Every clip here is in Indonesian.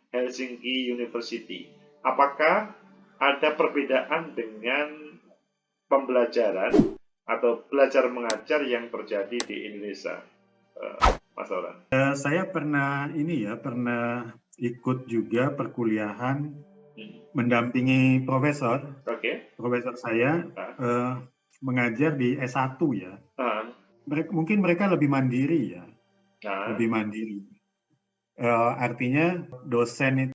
Helsinki University. Apakah ada perbedaan dengan pembelajaran atau belajar mengajar yang terjadi di Indonesia, Mas Auran? Saya pernah pernah ikut juga perkuliahan mendampingi profesor saya mengajar di S1 ya. Mungkin mereka lebih mandiri ya, lebih mandiri. Artinya dosen itu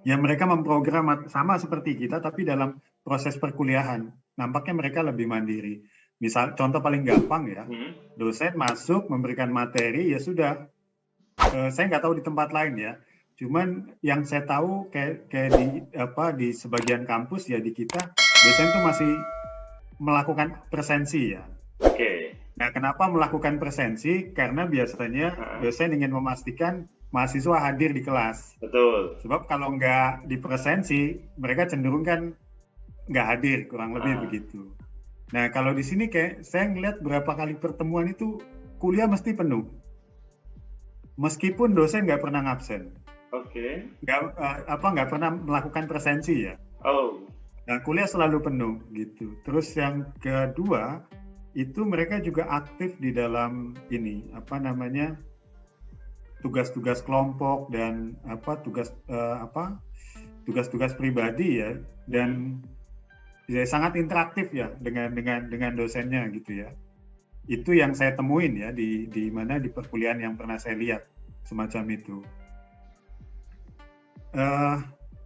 ya mereka memprogram sama seperti kita, tapi dalam proses perkuliahan nampaknya mereka lebih mandiri. Misal contoh paling gampang ya, dosen masuk memberikan materi ya sudah. Saya nggak tahu di tempat lain ya. Cuman yang saya tahu kayak di sebagian kampus ya di kita dosen tuh masih melakukan presensi ya. Oke. Nah, kenapa melakukan presensi? Karena biasanya dosen ingin memastikan mahasiswa hadir di kelas. Betul. Sebab kalau nggak di presensi, mereka cenderung kan nggak hadir, kurang lebih begitu. Nah, kalau di sini kayak saya ngeliat berapa kali pertemuan itu kuliah mesti penuh. Meskipun dosen nggak pernah ngabsen. Oke. Nggak pernah melakukan presensi ya. Nah, kuliah selalu penuh gitu. Terus yang kedua, itu mereka juga aktif di dalam tugas-tugas kelompok dan tugas-tugas pribadi ya, dan ya, sangat interaktif ya dengan dosennya gitu ya. Itu yang saya temuin ya di perkuliahan yang pernah saya lihat semacam itu.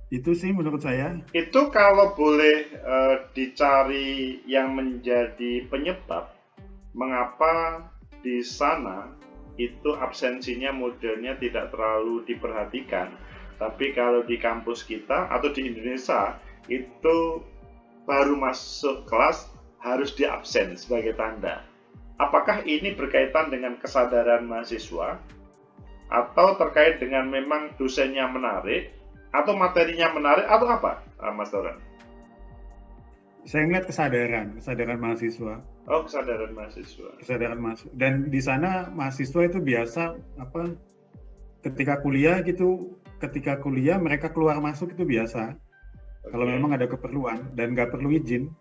Itu sih menurut saya. Itu kalau boleh dicari yang menjadi penyebab mengapa di sana itu absensinya modelnya tidak terlalu diperhatikan, tapi kalau di kampus kita atau di Indonesia itu baru masuk kelas harus diabsen sebagai tanda. Apakah ini berkaitan dengan kesadaran mahasiswa atau terkait dengan memang dosennya menarik atau materinya menarik atau apa, Mas Auran? Saya ngeliat kesadaran mahasiswa. Oh, kesadaran mahasiswa. Kesadaran mahasiswa. Dan di sana mahasiswa itu biasa ketika kuliah mereka keluar masuk itu biasa. Kalau memang ada keperluan dan nggak perlu izin.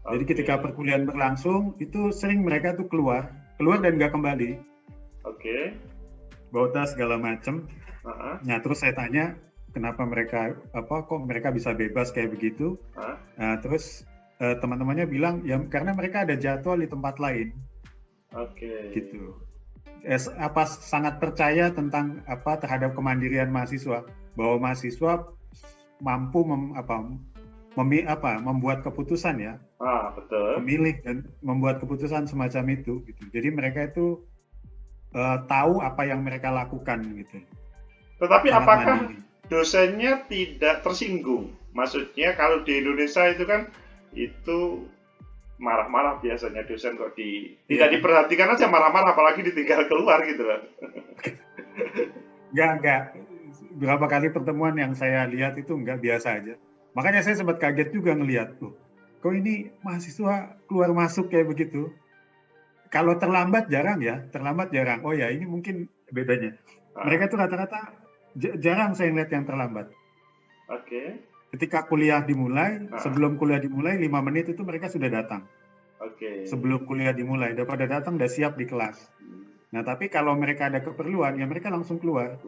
Jadi ketika perkuliahan berlangsung itu sering mereka tuh keluar dan nggak kembali. Bawa tas segala macem. Nah, terus saya tanya kenapa kok mereka bisa bebas kayak begitu. Nah, terus teman-temannya bilang ya karena mereka ada jadwal di tempat lain. Gitu. Sangat percaya tentang terhadap kemandirian mahasiswa, bahwa mahasiswa mampu membuat keputusan ya. Betul. Memilih dan membuat keputusan semacam itu gitu. Jadi mereka itu tahu apa yang mereka lakukan gitu. Tetapi apakah dosennya tidak tersinggung? Maksudnya kalau di Indonesia itu kan itu marah-marah biasanya dosen kok tidak diperhatikan aja marah-marah, apalagi ditinggal keluar gitu loh. Enggak. Berapa kali pertemuan yang saya lihat itu enggak, biasa aja. Makanya saya sempat kaget juga ngelihat tuh. Kok ini mahasiswa keluar masuk kayak begitu? Kalau terlambat jarang. Oh ya, ini mungkin bedanya. Mereka tuh rata-rata jarang saya lihat yang terlambat. Ketika kuliah dimulai, sebelum kuliah dimulai 5 menit itu mereka sudah datang. Sebelum kuliah dimulai, pada datang udah siap di kelas. Nah, tapi kalau mereka ada keperluan, ya mereka langsung keluar.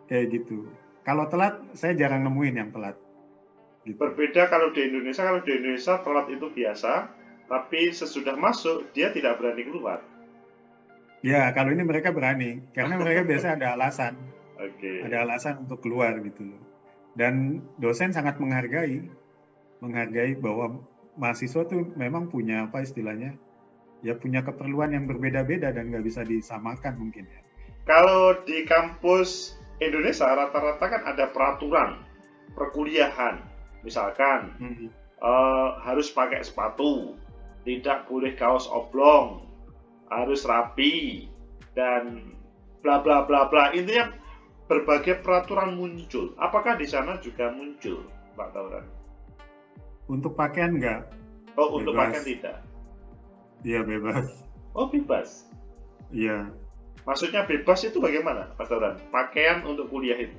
Kayak gitu. Kalau telat, saya jarang nemuin yang telat. Gitu. Berbeda kalau di Indonesia telat itu biasa, tapi sesudah masuk dia tidak berani keluar. Ya, kalau ini mereka berani, karena mereka biasa ada alasan. Ada alasan untuk keluar gitu. Dan dosen sangat menghargai bahwa mahasiswa tuh memang punya punya keperluan yang berbeda-beda dan nggak bisa disamakan mungkin ya. Kalau di kampus Indonesia rata-rata kan ada peraturan perkuliahan, misalkan harus pakai sepatu, tidak boleh kaos oblong, harus rapi, dan bla bla bla bla. Intinya berbagai peraturan muncul. Apakah di sana juga muncul, Pak Tauran? Untuk pakaian enggak. Oh, untuk pakaian bebas. tidak? Iya bebas. Oh, bebas. Iya. Maksudnya bebas itu bagaimana, Mas Tauran? Pakaian untuk kuliah itu?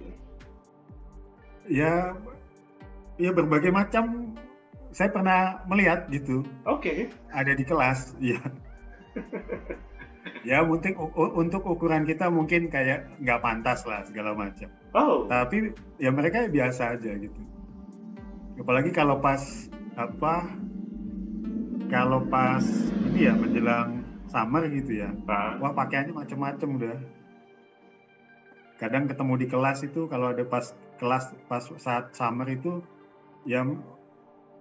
Ya, ya berbagai macam. Saya pernah melihat gitu. Oke. Ada di kelas. Iya. Ya mungkin untuk ukuran kita mungkin kayak nggak pantas lah segala macam. Oh, Tapi ya mereka biasa aja gitu. Apalagi kalau pas apa? Kalau pas ini ya menjelang summer gitu ya. Pak. Wah pakaiannya macam-macam udah. Kadang ketemu di kelas itu kalau ada pas kelas pas saat summer itu ya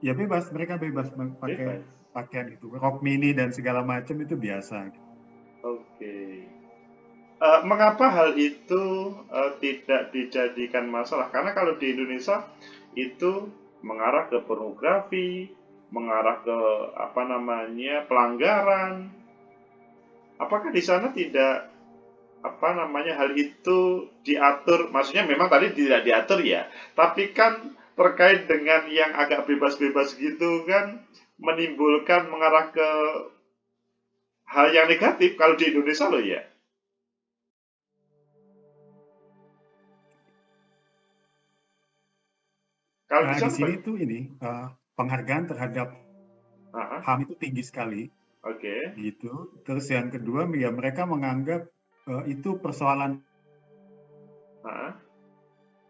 ya bebas, mereka bebas pakai Bebas. pakaian itu. Rok mini dan segala macam itu biasa. Oke. Mengapa hal itu tidak dijadikan masalah? Karena kalau di Indonesia itu mengarah ke pornografi, mengarah ke apa namanya pelanggaran. Apakah di sana tidak apa namanya hal itu diatur? Maksudnya memang tadi tidak diatur ya, tapi kan terkait dengan yang agak bebas-bebas gitu kan menimbulkan mengarah ke hal yang negatif kalau di Indonesia loh ya. Kalau di Nah, di sana sini tuh ini penghargaan terhadap ah, HAM itu tinggi sekali oke. gitu. Terus yang kedua ya mereka menganggap itu persoalan Ah,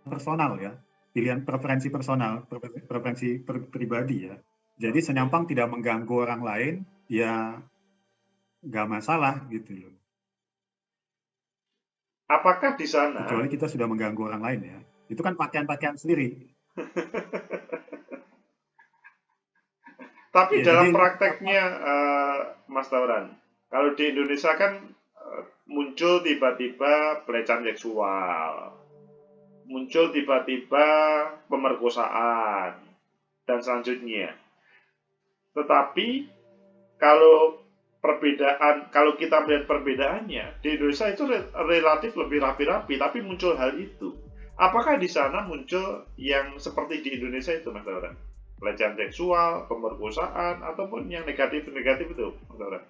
personal ya, pilihan preferensi personal, preferensi pribadi ya. Jadi oke. senyampang tidak mengganggu orang lain, ya nggak masalah gitu loh. Apakah di sana Kecuali kita sudah mengganggu orang lain ya. Itu kan pakaian-pakaian sendiri. tapi Ya dalam jadi apa? prakteknya Mas Tauran, kalau di Indonesia kan muncul tiba-tiba pelecehan seksual, muncul tiba-tiba pemerkosaan dan selanjutnya. Tetapi kalau kalau kita melihat perbedaannya di Indonesia itu relatif lebih rapi-rapi, tapi muncul hal itu. Apakah di sana muncul yang seperti di Indonesia itu, Mas Tauran? Pelecehan seksual, pemerkosaan, ataupun yang negatif-negatif itu, Mas Tauran?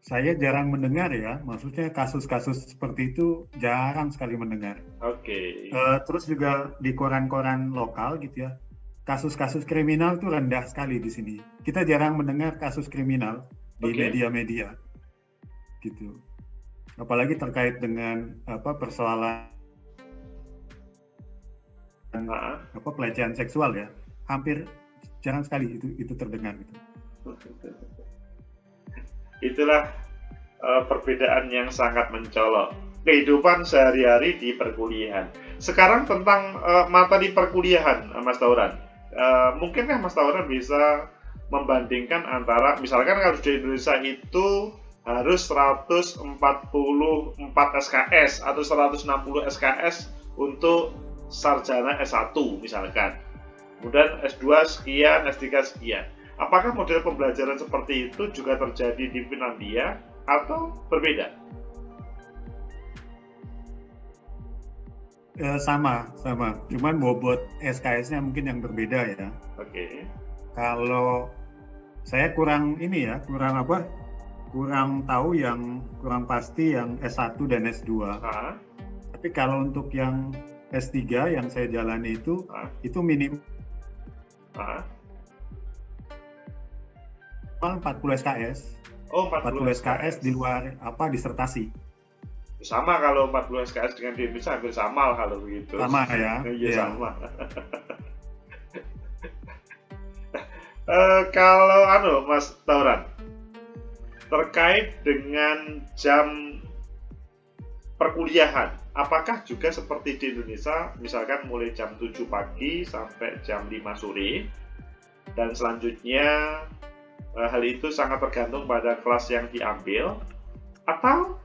Saya jarang mendengar ya, maksudnya kasus-kasus seperti itu jarang sekali mendengar. Oke, Terus juga di koran-koran lokal gitu ya, kasus-kasus kriminal itu rendah sekali di sini. Kita jarang mendengar kasus kriminal di oke. media-media gitu. Apalagi terkait dengan apa persoalan Ah, apa pelecehan seksual ya, hampir jarang sekali itu terdengar gitu. itulah perbedaan yang sangat mencolok. Kehidupan sehari-hari di perkuliahan. Sekarang tentang materi perkuliahan, Mas Tauran. Mungkinkah Mas Tauran bisa membandingkan antara, misalkan kalau di Indonesia itu harus 144 SKS atau 160 SKS untuk sarjana S1 misalkan. Kemudian S2 sekian, S3 sekian. Apakah model pembelajaran seperti itu juga terjadi di Finlandia atau berbeda? Sama, sama. Cuman bobot SKS-nya mungkin yang berbeda ya. Oke. Kalau saya kurang ini ya, kurang apa? Kurang tahu yang kurang pasti yang S1 dan S2. Ah, Tapi kalau untuk yang S3 yang saya jalani ah, itu minimal ah. 40 SKS. Oh, 40 40 SKS di SKS. luar apa disertasi. Sama kalau 40 SKS dengan di Indonesia hampir sama kalau begitu. Sama ya. Iya Ya. sama. Kalau Mas Tauran, terkait dengan jam perkuliahan, apakah juga seperti di Indonesia, misalkan mulai jam 7 pagi sampai jam 5 sore, dan selanjutnya hal itu sangat tergantung pada kelas yang diambil, atau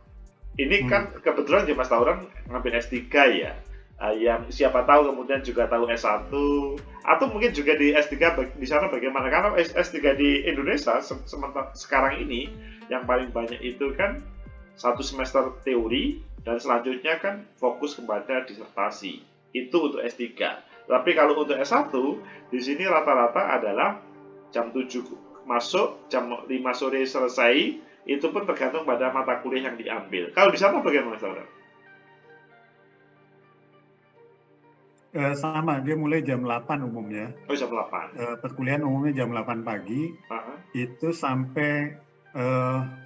ini Hmm. kan kebetulan ya Mas Tauran ngambil S3 ya, yang siapa tahu kemudian juga tahu S1, atau mungkin juga di S3 di sana bagaimana, karena S3 di Indonesia sekarang ini yang paling banyak itu kan satu semester teori dan selanjutnya kan fokus kepada disertasi. Itu untuk S3. Tapi kalau untuk S1 di sini rata-rata adalah jam 7 masuk, jam 5 sore selesai, itu pun tergantung pada mata kuliah yang diambil. Kalau di sana bagaimana, Mas Tauran? Sama, dia mulai jam 8 umumnya. Oh, jam 8. Perkuliahan umumnya jam 8 pagi, itu sampai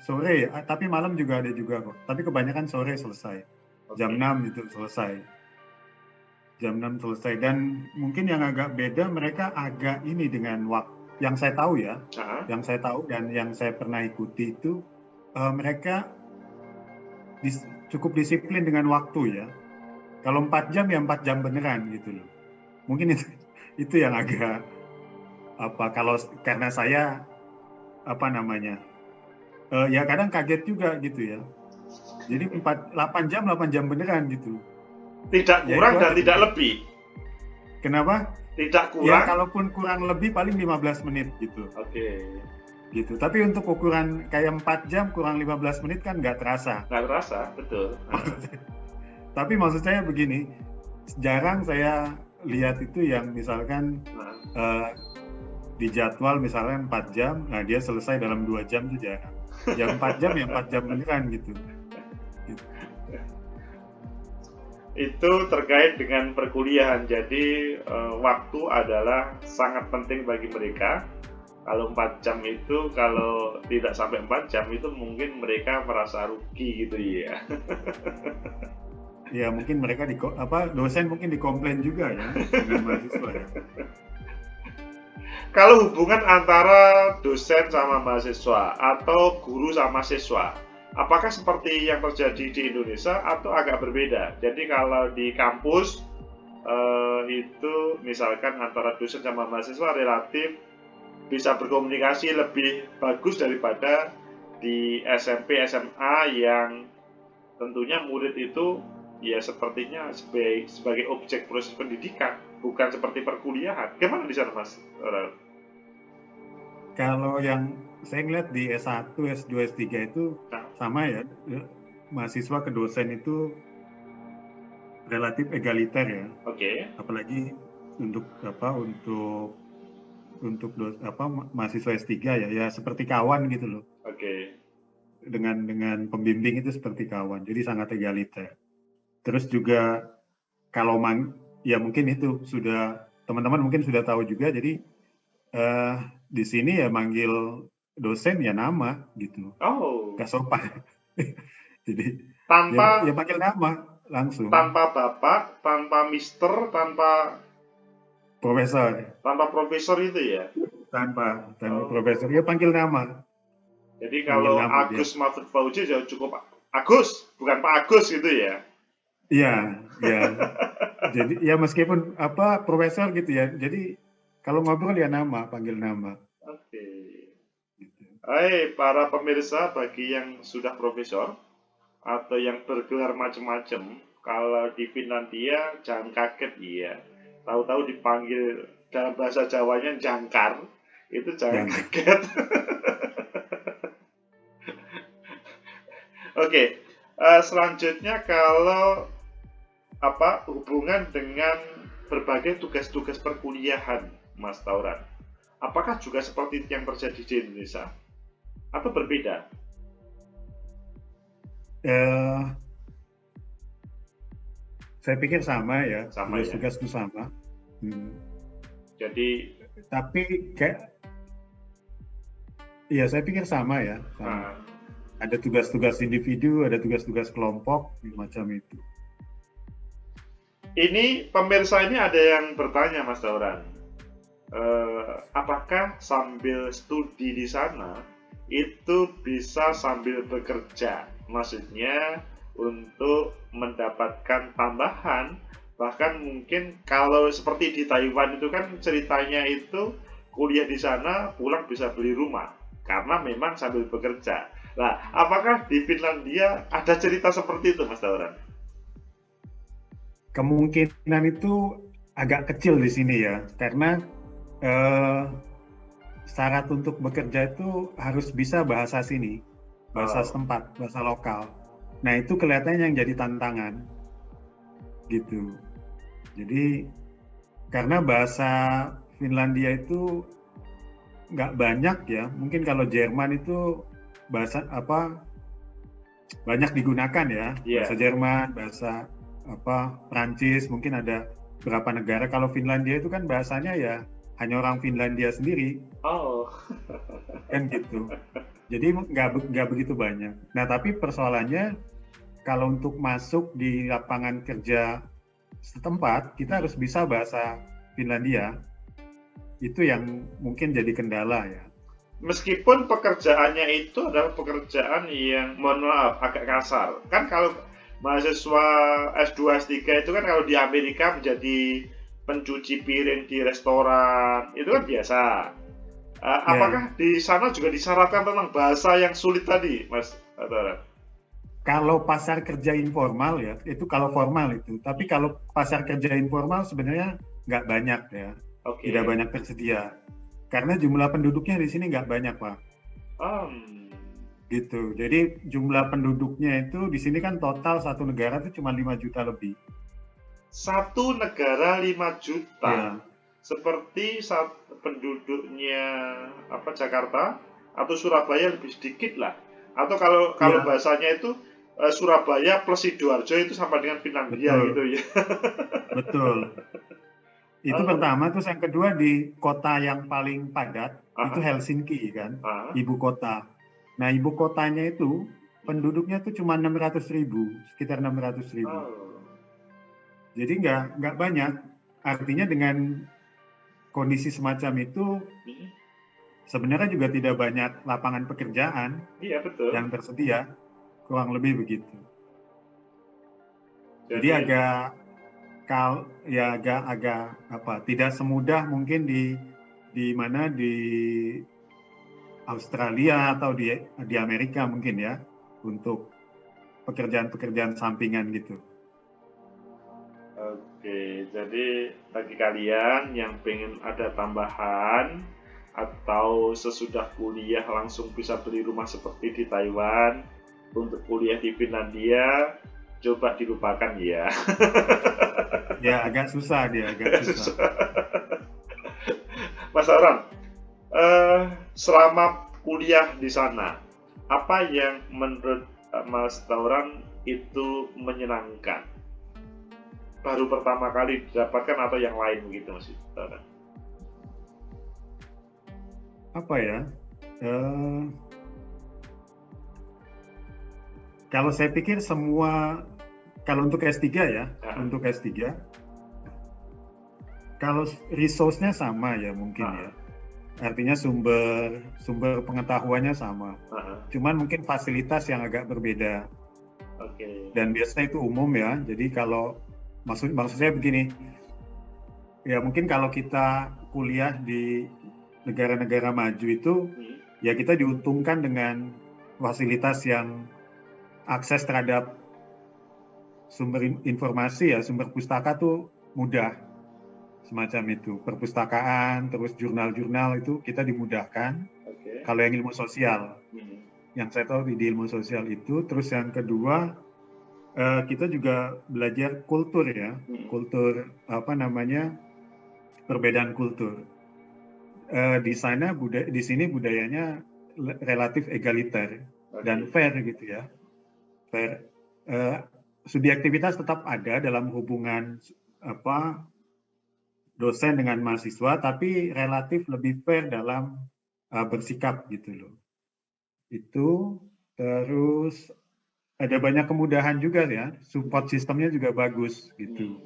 sore, tapi malam juga ada juga kok. Tapi kebanyakan sore selesai. Jam 6 itu selesai. Jam 6 selesai. Dan mungkin yang agak beda, mereka agak ini dengan waktu. Yang saya tahu ya, yang saya tahu dan yang saya pernah ikuti itu, mereka cukup disiplin dengan waktu ya. Kalau 4 jam ya 4 jam beneran gitu loh. Mungkin itu yang agak karena saya ya kadang kaget juga gitu ya. Jadi 8 jam beneran gitu. Tidak kurang dan tidak lebih. Kenapa? Tidak kurang. Ya kalaupun kurang lebih paling 15 menit gitu. Oke. Gitu. Tapi untuk ukuran kayak 4 jam kurang 15 menit kan nggak terasa. Nggak terasa, betul. Tapi maksud saya begini, jarang saya lihat itu yang misalkan di jadwal misalkan 4 jam, nah dia selesai dalam 2 jam itu jarang. Yang 4 jam ya 4 jam beneran gitu. Itu terkait dengan perkuliahan. Jadi waktu adalah sangat penting bagi mereka. Kalau 4 jam itu, kalau tidak sampai 4 jam itu mungkin mereka merasa rugi gitu ya. Ya mungkin mereka dosen mungkin dikomplain juga ya dengan mahasiswa ya. Kalau hubungan antara dosen sama mahasiswa atau guru sama siswa, apakah seperti yang terjadi di Indonesia atau agak berbeda? Jadi kalau di kampus itu misalkan antara dosen sama mahasiswa relatif bisa berkomunikasi lebih bagus daripada di SMP, SMA yang tentunya murid itu ya sepertinya sebagai objek proses pendidikan, bukan seperti perkuliahan. Gimana di sana, Mas? Kalau yang saya ngeliat di S1, S2, S3 itu sama ya, mahasiswa ke dosen itu relatif egaliter ya. Oke. Apalagi untuk mahasiswa S3 ya seperti kawan gitu loh. Oke. Dengan pembimbing itu seperti kawan, jadi sangat egaliter. Terus juga kalau ya mungkin itu sudah teman-teman mungkin sudah tahu juga, jadi di sini ya manggil dosen ya nama gitu. Oh. Gak sopan. Jadi tanpa ya panggil nama langsung. Tanpa bapak, tanpa mister, tanpa profesor. Tanpa profesor itu ya? Tanpa profesor, ya panggil nama. Jadi kalau Agus Mahfud Fauzi ya cukup Agus, bukan Pak Agus gitu ya? Iya, ya. Jadi ya meskipun profesor gitu ya. Jadi kalau ngobrol ya nama, panggil nama. Oke. Hai para pemirsa, bagi yang sudah profesor atau yang bergelar macam-macam, kalau di Finlandia jangan kaget ya. Tahu-tahu dipanggil dalam bahasa Jawanya jangkar, itu jangan kaget. Oke, selanjutnya kalau hubungan dengan berbagai tugas-tugas perkuliahan, Mas Tauran, apakah juga seperti yang terjadi di Indonesia atau berbeda? Saya pikir sama ya, tugas-tugas itu sama. Jadi, tapi iya saya pikir sama ya. Sama. Ada tugas-tugas individu, ada tugas-tugas kelompok, macam itu. Ini pemirsa ini ada yang bertanya, Mas Tauran, apakah sambil studi di sana itu bisa sambil bekerja? Maksudnya untuk mendapatkan tambahan, bahkan mungkin kalau seperti di Taiwan itu kan ceritanya itu kuliah di sana pulang bisa beli rumah karena memang sambil bekerja. Nah, apakah di Finlandia ada cerita seperti itu, Mas Tauran? Kemungkinan itu agak kecil di sini ya, karena syarat untuk bekerja itu harus bisa bahasa sini, bahasa setempat, bahasa lokal. Nah itu kelihatannya yang jadi tantangan, gitu. Jadi karena bahasa Finlandia itu nggak banyak ya. Mungkin kalau Jerman itu bahasa apa banyak digunakan ya. Bahasa Iya. Jerman, bahasa apa Prancis, mungkin ada beberapa negara. Kalau Finlandia itu kan bahasanya ya hanya orang Finlandia sendiri Oh. kan gitu. Jadi nggak begitu banyak. Nah tapi persoalannya kalau untuk masuk di lapangan kerja setempat kita harus bisa bahasa Finlandia. Itu yang mungkin jadi kendala ya. Meskipun pekerjaannya itu adalah pekerjaan yang, mohon maaf, agak kasar. Kan kalau mahasiswa S2, S3 itu kan kalau di Amerika menjadi pencuci piring di restoran, itu kan biasa. Ya, Apakah di sana juga disyaratkan tentang bahasa yang sulit tadi, Mas Atara? kalau pasar kerja informal ya, itu kalau formal itu. Tapi kalau pasar kerja informal sebenarnya nggak banyak ya, tidak Oke. banyak tersedia. Karena jumlah penduduknya di sini nggak banyak, Pak. Um, Gitu. Jadi jumlah penduduknya itu di sini kan total satu negara itu cuma 5 juta lebih. Satu negara 5 juta, Ya, seperti penduduknya apa Jakarta atau Surabaya lebih sedikit lah. Atau kalau kalau iya, bahasanya itu Surabaya plus Sidoarjo itu sama dengan Finlandia gitu betul, ya. betul. Itu Oh, pertama, terus yang kedua di kota yang paling padat itu aha, Helsinki kan, aha. ibu kota. Nah, ibu kotanya itu penduduknya tuh cuma 600.000, sekitar 600.000. Oh. Jadi nggak banyak. Artinya dengan kondisi semacam itu Hmm. sebenarnya juga tidak banyak lapangan pekerjaan Iya betul. yang tersedia, kurang lebih begitu. Jadi Jadi agak apa tidak semudah mungkin di mana di Australia atau di Amerika mungkin ya untuk pekerjaan-pekerjaan sampingan gitu. oke, jadi bagi kalian yang pengen ada tambahan atau sesudah kuliah langsung bisa beli rumah seperti di Taiwan, untuk kuliah di Finlandia, coba dilupakan ya. Ya agak susah dia, agak susah. Mas Aran, selama kuliah di sana, apa yang menurut Mas Tauran itu menyenangkan? Baru pertama kali didapatkan atau yang lain begitu Mas Tauran? Apa ya? Eh, Kalau saya pikir semua kalau untuk S3 ya, Ah, untuk S3 kalau resource-nya sama ya mungkin ya. ah, Artinya sumber sumber pengetahuannya sama. ah, Cuman mungkin fasilitas yang agak berbeda. oke. Dan biasanya itu umum ya. Jadi kalau maksud saya begini, ya mungkin kalau kita kuliah di negara-negara maju itu Hmm, ya kita diuntungkan dengan fasilitas yang akses terhadap sumber informasi ya, sumber pustaka tuh mudah semacam itu. Perpustakaan, terus jurnal-jurnal itu kita dimudahkan. oke. Kalau yang ilmu sosial, Hmm, yang saya tahu di ilmu sosial itu, terus yang kedua kita juga belajar kultur ya, hmm, kultur apa namanya perbedaan kultur. Di sana di sini budayanya relatif egaliter dan oke. fair gitu ya. Fair. Uh, Subjektivitas tetap ada dalam hubungan apa dosen dengan mahasiswa, tapi relatif lebih fair dalam bersikap gitu loh. Itu terus ada banyak kemudahan juga ya, support sistemnya juga bagus gitu.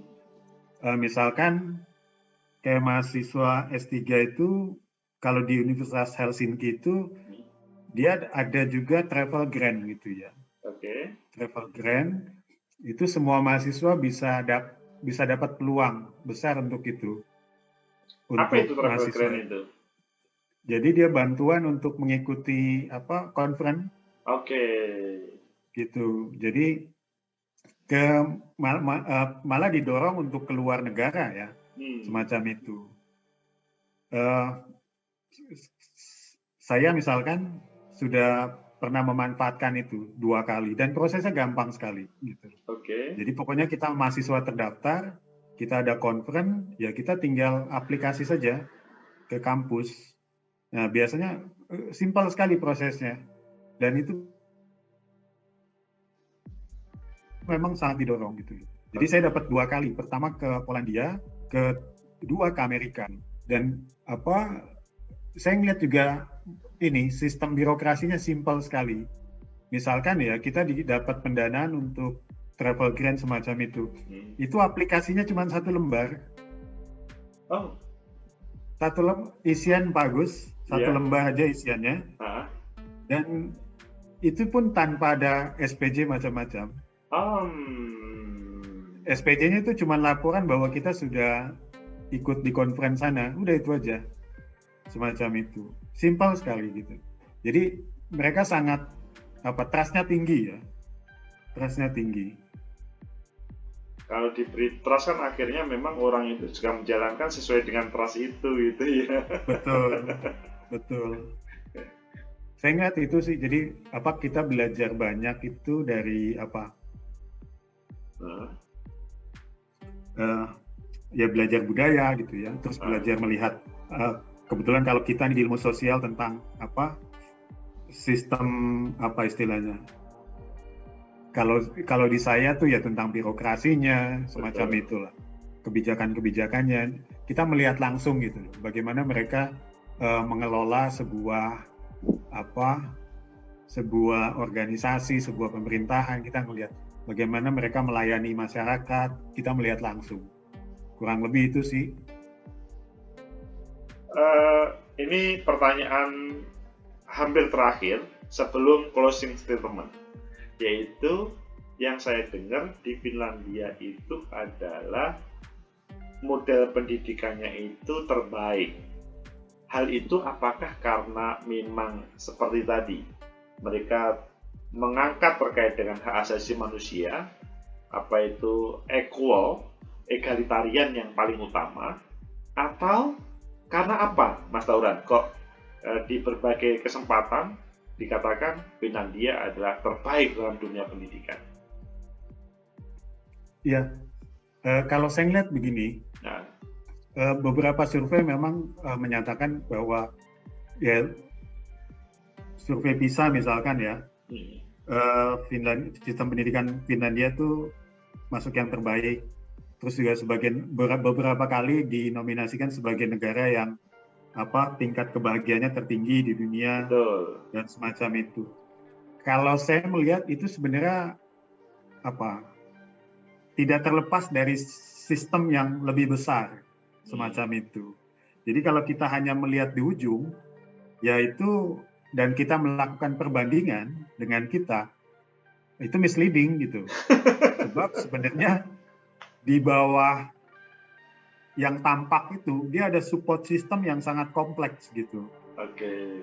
Hmm, Misalkan kayak mahasiswa S3 itu kalau di Universitas Helsinki itu hmm, dia ada juga travel grant gitu ya. oke. Travel grant itu semua mahasiswa bisa dapat peluang besar untuk itu Apa untuk itu travel mahasiswa. grant itu? Jadi dia bantuan untuk mengikuti apa conference Oke. gitu. Jadi ke malah didorong untuk keluar negara ya Hmm, semacam itu. Uh, saya misalkan sudah pernah memanfaatkan itu 2 kali dan prosesnya gampang sekali gitu. oke. Jadi pokoknya kita mahasiswa terdaftar, kita ada conference, ya kita tinggal aplikasi saja ke kampus Nah, biasanya simpel sekali prosesnya, dan itu memang sangat didorong gitu. Jadi saya dapat 2 kali, pertama ke Polandia, kedua ke Amerika. Dan saya ngeliat juga ini sistem birokrasinya simpel sekali. Misalkan ya kita dapat pendanaan untuk travel grant semacam itu. Itu aplikasinya cuma 1 lembar. Oh. 1 isian bagus, 1 lembar aja isiannya. Dan itu pun tanpa ada SPJ macam-macam. SPJ-nya itu cuma laporan bahwa kita sudah ikut di conference sana, udah itu aja. Semacam itu. Simpel sekali gitu. Jadi mereka sangat trust-nya tinggi ya. Trust-nya tinggi. Kalau diberi trust kan akhirnya memang orang itu juga menjalankan sesuai dengan trust itu gitu ya. Betul. Saya ingat itu sih. Jadi kita belajar banyak itu dari ya belajar budaya gitu ya. Terus belajar melihat kebetulan kalau kita di ilmu sosial tentang sistem istilahnya. Kalau di saya tuh ya tentang birokrasinya semacam itulah, kebijakannya kita melihat langsung gitu, bagaimana mereka mengelola sebuah organisasi, sebuah pemerintahan. Kita melihat bagaimana mereka melayani masyarakat, kita melihat langsung. Kurang lebih itu sih. Ini pertanyaan hampir terakhir sebelum closing statement, yaitu yang saya dengar di Finlandia itu adalah model pendidikannya itu terbaik. Hal itu apakah karena memang seperti tadi mereka mengangkat terkait dengan hak asasi manusia, itu egalitarian yang paling utama, atau karena apa, Mas Tauran? Kok di berbagai kesempatan dikatakan Finlandia adalah terbaik dalam dunia pendidikan? Ya, kalau saya lihat begini, beberapa survei memang menyatakan bahwa ya survei PISA misalkan ya, sistem pendidikan Finlandia itu masuk yang terbaik. Terus juga beberapa kali dinominasikan sebagai negara yang tingkat kebahagiaannya tertinggi di dunia. Betul. Dan semacam itu. Kalau saya melihat itu sebenarnya tidak terlepas dari sistem yang lebih besar semacam itu. Jadi kalau kita hanya melihat di ujung, yaitu dan kita melakukan perbandingan dengan kita, itu misleading gitu. Sebab sebenarnya di bawah yang tampak itu dia ada support system yang sangat kompleks gitu. Oke.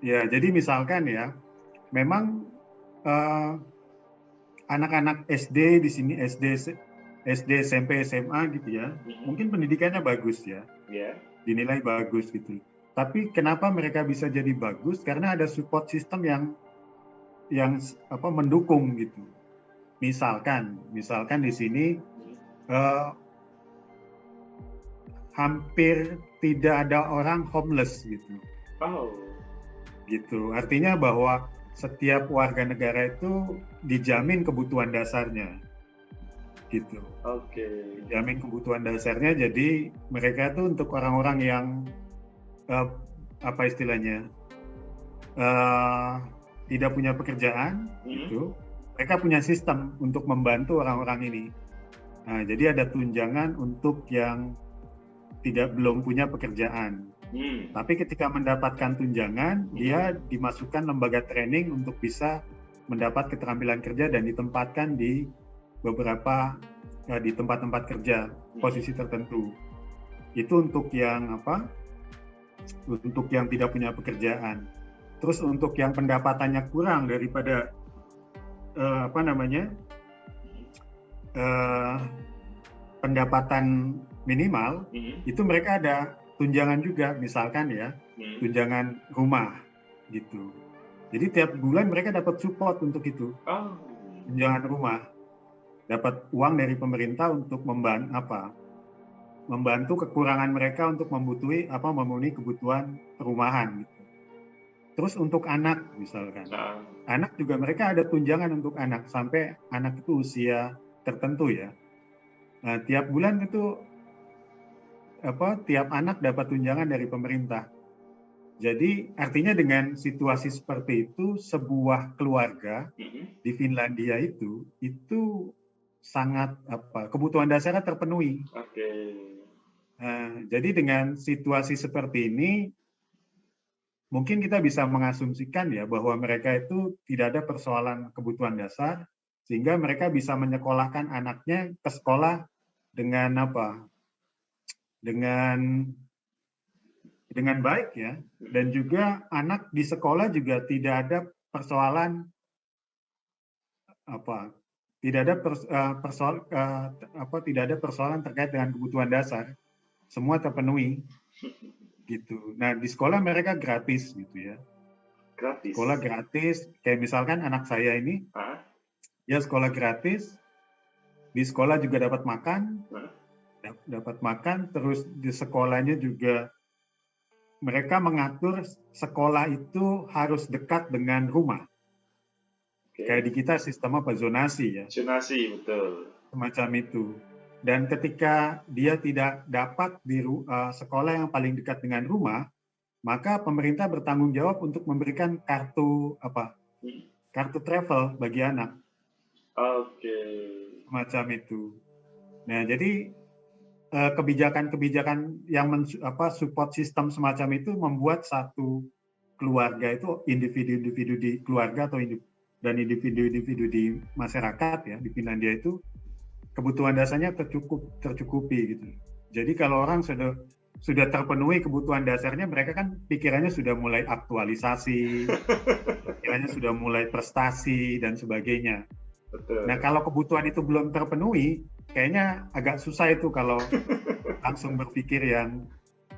Ya, jadi misalkan ya, memang anak-anak SD di sini SD, SMP, SMA gitu ya, mungkin pendidikannya bagus ya, dinilai bagus gitu. Tapi kenapa mereka bisa jadi bagus? Karena ada support system yang mendukung gitu. Misalkan di sini hampir tidak ada orang homeless gitu. Gitu. Artinya bahwa setiap warga negara itu dijamin kebutuhan dasarnya. Gitu. Dijamin kebutuhan dasarnya, jadi mereka itu untuk orang-orang yang tidak punya pekerjaan gitu. Mereka punya sistem untuk membantu orang-orang ini. Nah, jadi ada tunjangan untuk yang belum punya pekerjaan. Tapi ketika mendapatkan tunjangan, dia dimasukkan lembaga training untuk bisa mendapat keterampilan kerja dan ditempatkan di beberapa di tempat-tempat kerja posisi tertentu. Itu untuk yang untuk yang tidak punya pekerjaan. Terus untuk yang pendapatannya kurang daripada pendapatan minimal, itu mereka ada tunjangan juga, misalkan ya, tunjangan rumah gitu. Jadi tiap bulan mereka dapat support untuk itu, tunjangan rumah, dapat uang dari pemerintah untuk membantu kekurangan mereka untuk memenuhi kebutuhan perumahan gitu. Terus untuk anak misalkan, anak juga mereka ada tunjangan untuk anak sampai anak itu usia tertentu ya. Nah, tiap bulan itu tiap anak dapat tunjangan dari pemerintah. Jadi artinya dengan situasi seperti itu, sebuah keluarga di Finlandia itu sangat kebutuhan dasarnya terpenuhi. Nah, jadi dengan situasi seperti ini, mungkin kita bisa mengasumsikan ya bahwa mereka itu tidak ada persoalan kebutuhan dasar, sehingga mereka bisa menyekolahkan anaknya ke sekolah dengan dengan baik ya, dan juga anak di sekolah juga tidak ada persoalan tidak ada persoalan terkait dengan kebutuhan dasar, semua terpenuhi gitu. Nah di sekolah mereka gratis gitu ya. Gratis. Sekolah gratis, kayak misalkan anak saya ini, ya sekolah gratis, di sekolah juga dapat makan, terus di sekolahnya juga mereka mengatur sekolah itu harus dekat dengan rumah. Kayak di kita sistem zonasi ya. Zonasi, betul. Semacam itu. Dan ketika dia tidak dapat di sekolah yang paling dekat dengan rumah, maka pemerintah bertanggung jawab untuk memberikan kartu travel bagi anak. Semacam itu. Nah, jadi kebijakan-kebijakan yang support sistem semacam itu membuat satu keluarga itu individu-individu di keluarga dan individu-individu di masyarakat ya di Finlandia itu kebutuhan dasarnya tercukupi gitu. Jadi kalau orang sudah terpenuhi kebutuhan dasarnya, mereka kan pikirannya sudah mulai aktualisasi, pikirannya sudah mulai prestasi dan sebagainya. Betul. Nah kalau kebutuhan itu belum terpenuhi, kayaknya agak susah itu kalau langsung berpikir yang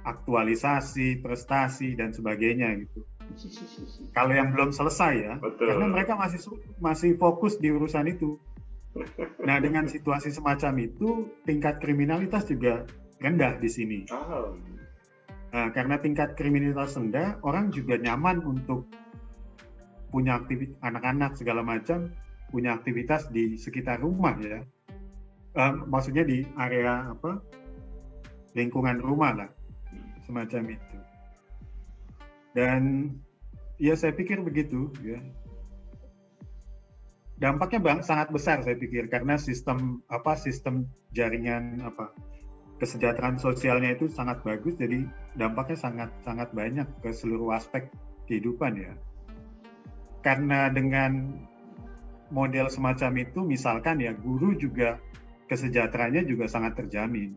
aktualisasi, prestasi dan sebagainya gitu. Kalau yang belum selesai ya, betul. Karena mereka masih fokus di urusan itu. Nah dengan situasi semacam itu, tingkat kriminalitas juga rendah di sini. Nah, karena tingkat kriminalitas rendah, orang juga nyaman untuk punya aktivitas anak-anak segala macam, punya aktivitas di sekitar rumah ya. Maksudnya di area lingkungan rumah lah, semacam itu. Dan ya saya pikir begitu ya. Dampaknya sangat besar saya pikir karena sistem jaringan kesejahteraan sosialnya itu sangat bagus, jadi dampaknya sangat banyak ke seluruh aspek kehidupan ya. Karena dengan model semacam itu, misalkan ya guru juga kesejahteraannya juga sangat terjamin.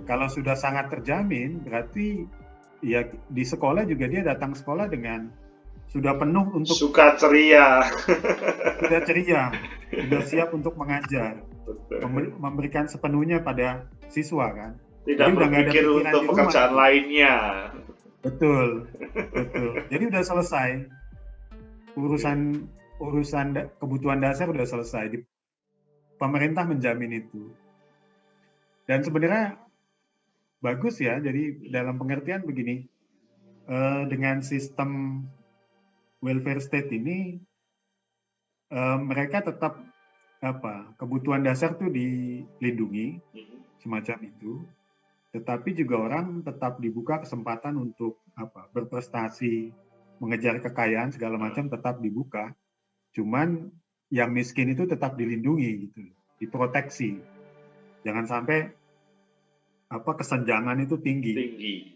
Kalau sudah sangat terjamin, berarti ya di sekolah juga dia datang sekolah dengan sudah penuh untuk sudah ceria, sudah siap untuk mengajar, memberikan sepenuhnya pada siswa kan. Tidak berpikir untuk pekerjaan lainnya. Betul. Jadi udah selesai urusan kebutuhan dasar udah selesai. Pemerintah menjamin itu. Dan sebenarnya bagus ya. Jadi dalam pengertian begini, dengan sistem welfare state ini mereka tetap kebutuhan dasar tuh dilindungi semacam itu, tetapi juga orang tetap dibuka kesempatan untuk berprestasi, mengejar kekayaan segala macam tetap dibuka. Cuman yang miskin itu tetap dilindungi gitu, diproteksi. Jangan sampai kesenjangan itu tinggi.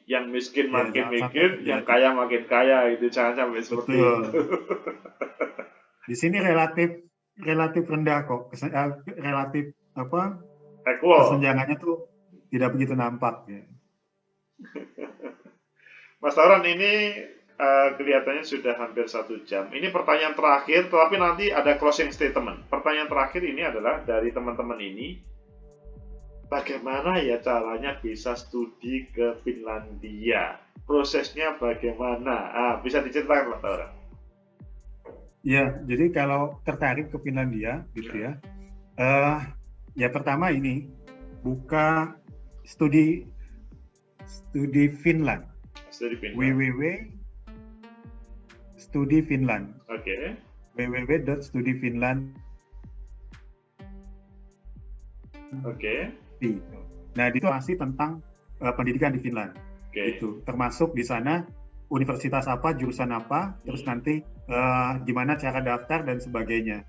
Yang miskin makin miskin, yang kaya makin kaya, itu jangan sampai seperti itu. Di sini relatif rendah kok, relatif kesenjangannya tuh tidak begitu nampak ya. Mas Tauran, ini kelihatannya sudah hampir 1 jam. Ini pertanyaan terakhir, tetapi nanti ada closing statement. Pertanyaan terakhir ini adalah dari teman-teman ini. Bagaimana ya caranya bisa studi ke Finlandia? Prosesnya bagaimana? Bisa diceritakan, Mas Tauran? Ya, jadi kalau tertarik ke Finlandia, gitu ya. Ya pertama ini buka studi Finland. Studi Finland. www.studifinland. Oke. www.studifinland. Oke. Nah, itu masih tentang pendidikan di Finland. Oke. Itu termasuk di sana universitas apa, jurusan apa, terus nanti gimana cara daftar dan sebagainya.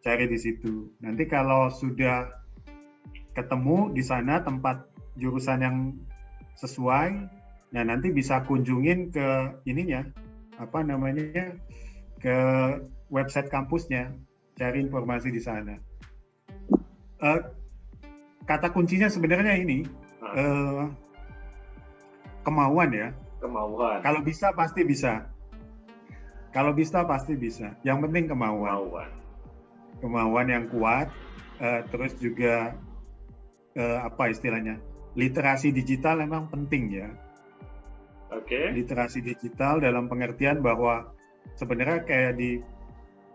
Cari di situ. Nanti kalau sudah ketemu di sana tempat jurusan yang sesuai, nah nanti bisa kunjungin ke ininya, ke website kampusnya, cari informasi di sana. Kata kuncinya sebenarnya ini kemauan ya. Kemauan. Kalau bisa pasti bisa. Yang penting kemauan. Kemauan yang kuat. Terus juga istilahnya, literasi digital memang penting ya. Oke. Literasi digital dalam pengertian bahwa sebenarnya kayak di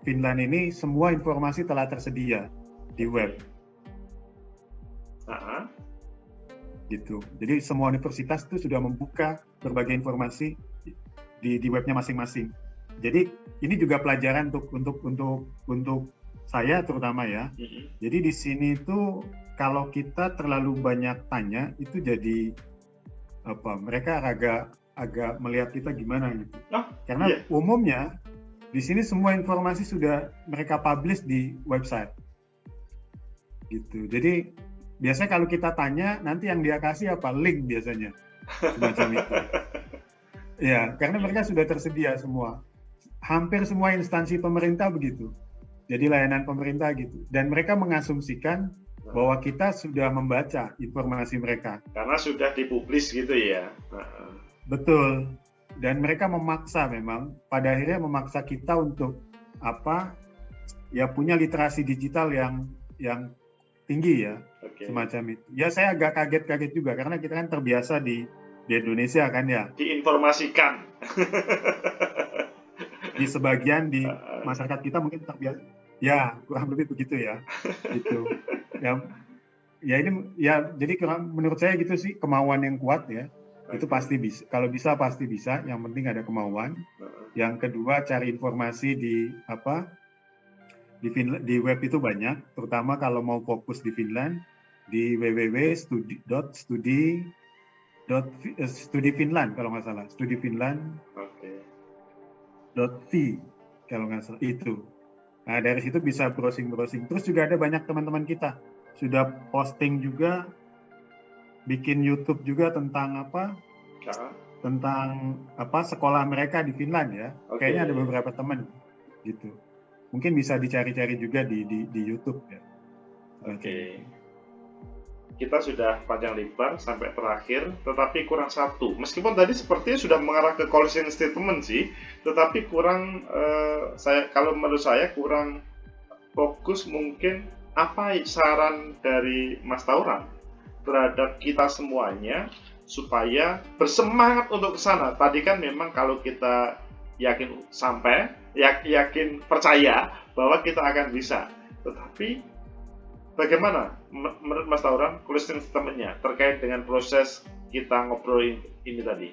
Finland ini semua informasi telah tersedia di web. Gitu. Jadi semua universitas itu sudah membuka berbagai informasi di webnya masing-masing. Jadi ini juga pelajaran untuk saya terutama ya. Jadi di sini tuh kalau kita terlalu banyak tanya itu jadi mereka agak melihat kita gimana gitu. Karena umumnya di sini semua informasi sudah mereka publish di website. Gitu. Jadi biasanya kalau kita tanya, nanti yang dia kasih apa? Link biasanya. Semacam itu. Ya, karena mereka sudah tersedia semua. Hampir semua instansi pemerintah begitu. Jadi layanan pemerintah gitu. Dan mereka mengasumsikan bahwa kita sudah membaca informasi mereka. Karena sudah dipublis gitu ya. Betul. Dan mereka memaksa memang, pada akhirnya memaksa kita untuk punya literasi digital yang tinggi ya. Semacam itu. Ya saya agak kaget juga karena kita kan terbiasa di Indonesia kan ya. Diinformasikan. Di sebagian di masyarakat kita mungkin terbiasa. Ya kurang lebih begitu ya. Gitu. Jadi menurut saya gitu sih, kemauan yang kuat ya. Itu pasti bisa. Kalau bisa pasti bisa. Yang penting ada kemauan. Yang kedua cari informasi di web itu banyak, terutama kalau mau fokus di Finland, di www.studifinland kalau nggak salah, studifinland.fi kalau nggak salah itu. Nah dari situ bisa browsing. Terus juga ada banyak teman-teman kita sudah posting juga, bikin YouTube juga tentang sekolah mereka di Finland ya. Kayaknya ada beberapa teman gitu. Mungkin bisa dicari-cari juga di YouTube ya. Oke. Kita sudah panjang lebar sampai terakhir, tetapi kurang satu. Meskipun tadi sepertinya sudah mengarah ke closing statement sih, tetapi kurang kalau menurut saya kurang fokus mungkin apa saran dari Mas Tauran terhadap kita semuanya supaya bersemangat untuk ke sana. Tadi kan memang kalau kita yakin percaya bahwa kita akan bisa. Tetapi bagaimana menurut Mas Tauran closing statement-nya terkait dengan proses kita ngobrol ini tadi?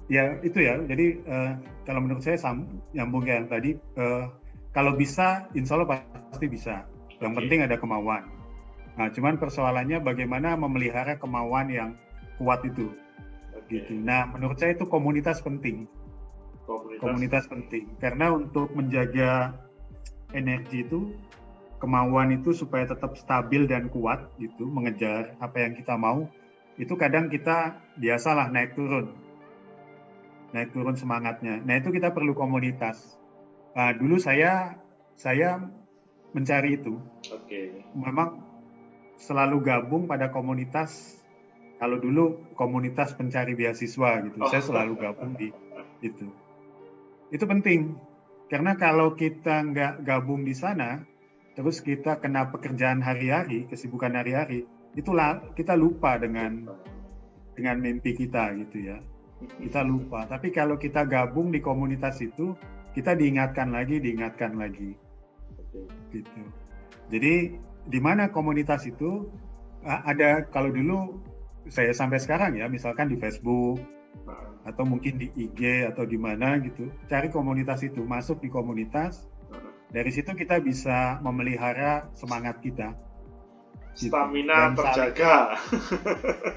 Ya itu ya. Jadi kalau menurut saya nyambung kayak yang tadi. Kalau bisa, insya Allah pasti bisa. Yang penting ada kemauan. Nah, cuman persoalannya bagaimana memelihara kemauan yang kuat itu. Gitu. Nah, menurut saya itu komunitas penting. Komunitas penting. Karena untuk menjaga energi itu, kemauan itu supaya tetap stabil dan kuat, gitu, mengejar apa yang kita mau, itu kadang kita biasalah naik turun semangatnya. Nah, itu kita perlu komunitas. Dulu saya mencari itu. Memang selalu gabung pada komunitas. Kalau dulu komunitas pencari beasiswa gitu, saya selalu gabung di itu. Itu penting karena kalau kita nggak gabung di sana, terus kita kena pekerjaan hari-hari, kesibukan hari-hari, itulah kita lupa dengan mimpi kita gitu ya. Kita lupa. Tapi kalau kita gabung di komunitas itu, kita diingatkan lagi. Gitu. Jadi di mana komunitas itu, ada kalau dulu saya sampai sekarang ya, misalkan di Facebook Nah, atau mungkin di IG atau di mana gitu, cari komunitas itu, masuk di komunitas, nah. dari situ kita bisa memelihara semangat kita gitu. Stamina Dan saling, terjaga.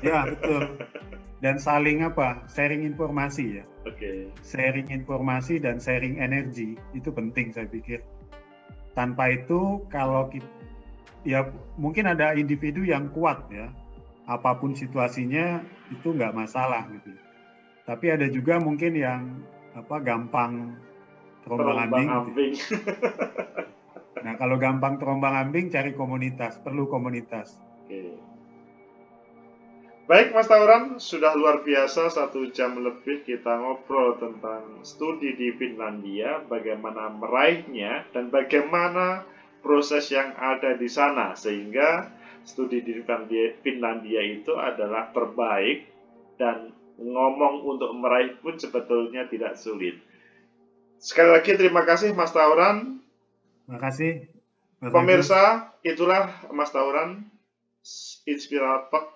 ya betul, dan saling sharing informasi ya, Oke. sharing informasi dan sharing energi itu penting saya pikir. Tanpa itu kalau kita, ya mungkin ada individu yang kuat ya, apapun situasinya itu nggak masalah gitu. Tapi ada juga mungkin yang gampang terombang-ambing gitu. Terombang-ambing. Nah, kalau gampang terombang-ambing cari komunitas, perlu komunitas. Oke. Baik Mas Tauran, sudah luar biasa 1 jam lebih kita ngobrol tentang studi di Finlandia, bagaimana meraihnya dan bagaimana proses yang ada di sana, sehingga studi di Finlandia itu adalah terbaik dan ngomong untuk meraih pun sebetulnya tidak sulit. Sekali lagi terima kasih Mas Tauran. Terima kasih, Mas Agus. Pemirsa, itulah Mas Tauran,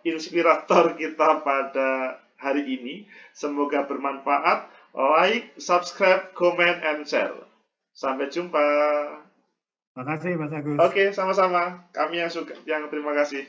inspirator kita pada hari ini. Semoga bermanfaat. Like, subscribe, comment, and share. Sampai jumpa. Terima kasih, Mas Agus. Oke, sama-sama. Kami yang terima kasih.